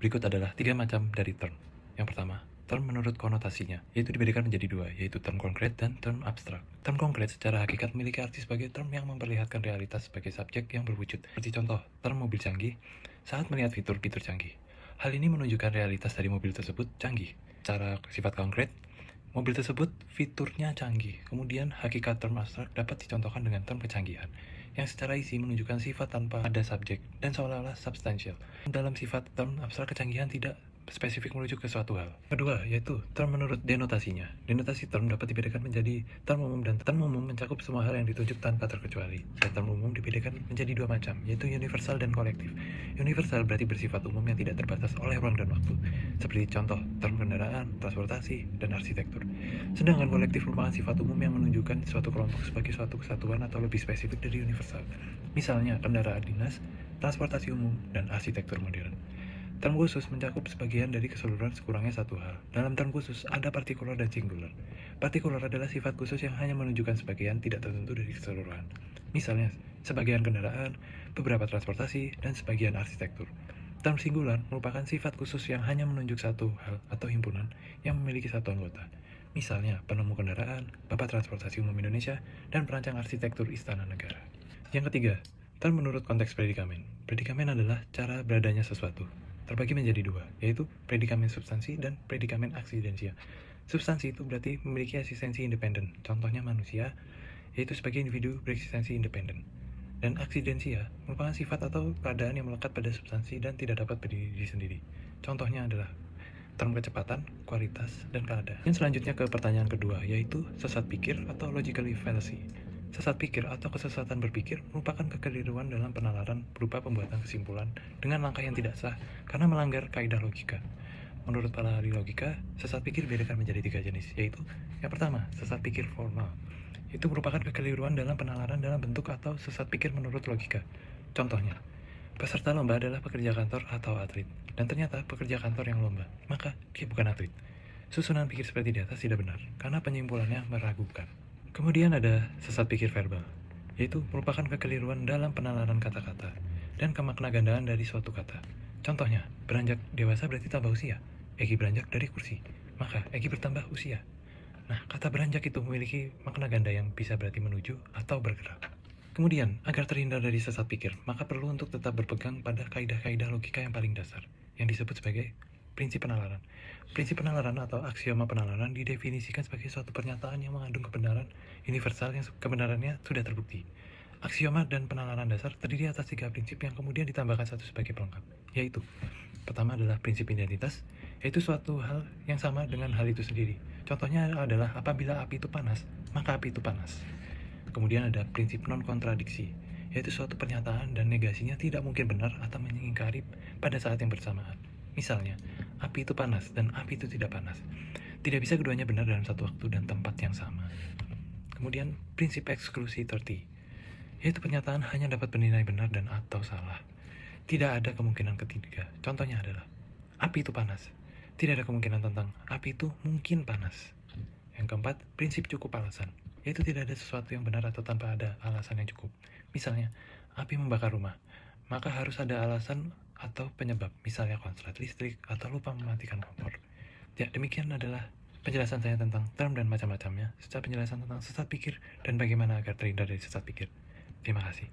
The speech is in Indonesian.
Berikut adalah 3 macam dari term. Yang pertama, term menurut konotasinya, yaitu dibedakan menjadi dua, yaitu term konkret dan term abstrak. Term konkret secara hakikat memiliki arti sebagai term yang memperlihatkan realitas sebagai subjek yang berwujud. Seperti contoh, term mobil canggih saat melihat fitur-fitur canggih. Hal ini menunjukkan realitas dari mobil tersebut canggih. Secara sifat konkret, mobil tersebut fiturnya canggih. Kemudian, hakikat term abstrak dapat dicontohkan dengan term kecanggihan, yang secara isi menunjukkan sifat tanpa ada subjek dan seolah-olah substansial. Dalam sifat term abstrak, kecanggihan tidak spesifik merujuk ke suatu hal. Kedua, yaitu term menurut denotasinya. Denotasi term dapat dibedakan menjadi term umum dan term umum mencakup semua hal yang ditunjuk tanpa terkecuali. Dan term umum dibedakan menjadi dua macam, yaitu universal dan kolektif. Universal berarti bersifat umum yang tidak terbatas oleh ruang dan waktu, seperti contoh term kendaraan, transportasi, dan arsitektur. Sedangkan kolektif merupakan sifat umum yang menunjukkan suatu kelompok sebagai suatu kesatuan atau lebih spesifik dari universal. Misalnya, kendaraan dinas, transportasi umum, dan arsitektur modern. Term khusus mencakup sebagian dari keseluruhan sekurangnya satu hal. Dalam term khusus, ada partikular dan singular. Partikular adalah sifat khusus yang hanya menunjukkan sebagian tidak tertentu dari keseluruhan. Misalnya, sebagian kendaraan, beberapa transportasi, dan sebagian arsitektur. Term singular merupakan sifat khusus yang hanya menunjuk satu hal atau himpunan yang memiliki satu anggota. Misalnya, penemu kendaraan, Bapak Transportasi Umum Indonesia, dan perancang arsitektur Istana Negara. Yang ketiga, term menurut konteks predikamen. Predikamen adalah cara beradanya sesuatu. Terbagi menjadi dua, yaitu predikamen substansi dan predikamen aksidensia. Substansi itu berarti memiliki eksistensi independen, contohnya manusia, yaitu sebagai individu bereksistensi independen. Dan aksidensia merupakan sifat atau keadaan yang melekat pada substansi dan tidak dapat berdiri sendiri. Contohnya adalah term kecepatan, kualitas, dan keadaan. Dan selanjutnya ke pertanyaan kedua, yaitu sesat pikir atau logical fallacy. Sesat pikir atau kesesatan berpikir merupakan kekeliruan dalam penalaran berupa pembuatan kesimpulan dengan langkah yang tidak sah karena melanggar kaidah logika. Menurut para ahli logika, sesat pikir dibedakan menjadi 3 jenis, yaitu yang pertama, sesat pikir formal. Itu merupakan kekeliruan dalam penalaran dalam bentuk atau sesat pikir menurut logika. Contohnya, peserta lomba adalah pekerja kantor atau atlet, dan ternyata pekerja kantor yang lomba, maka dia bukan atlet. Susunan pikir seperti di atas tidak benar, karena penyimpulannya meragukan. Kemudian ada sesat pikir verbal, yaitu merupakan kekeliruan dalam penalaran kata-kata dan kemaknagandaan dari suatu kata. Contohnya, beranjak dewasa berarti tambah usia. Egi beranjak dari kursi, maka Egi bertambah usia. Nah, kata beranjak itu memiliki makna ganda yang bisa berarti menuju atau bergerak. Kemudian, agar terhindar dari sesat pikir, maka perlu untuk tetap berpegang pada kaidah-kaidah logika yang paling dasar, yang disebut sebagai prinsip penalaran. Prinsip penalaran atau aksioma penalaran didefinisikan sebagai suatu pernyataan yang mengandung kebenaran universal yang kebenarannya sudah terbukti. Aksioma dan penalaran dasar terdiri atas 3 prinsip yang kemudian ditambahkan satu sebagai pelengkap, yaitu pertama adalah prinsip identitas, yaitu suatu hal yang sama dengan hal itu sendiri. Contohnya adalah apabila api itu panas, maka api itu panas. Kemudian ada prinsip non-kontradiksi, yaitu suatu pernyataan dan negasinya tidak mungkin benar atau mengingkari pada saat yang bersamaan. Misalnya, api itu panas dan api itu tidak panas. Tidak bisa keduanya benar dalam satu waktu dan tempat yang sama. Kemudian, prinsip exclusivity, yaitu pernyataan hanya dapat bernilai benar dan atau salah. Tidak ada kemungkinan ketiga. Contohnya adalah, api itu panas. Tidak ada kemungkinan tentang api itu mungkin panas. Yang keempat, prinsip cukup alasan, yaitu tidak ada sesuatu yang benar atau tanpa ada alasan yang cukup. Misalnya, api membakar rumah, maka harus ada alasan atau penyebab, misalnya konslet listrik atau lupa mematikan kompor. Ya, demikian adalah penjelasan saya tentang term dan macam-macamnya, serta penjelasan tentang sesat pikir dan bagaimana agar terhindar dari sesat pikir. Terima kasih.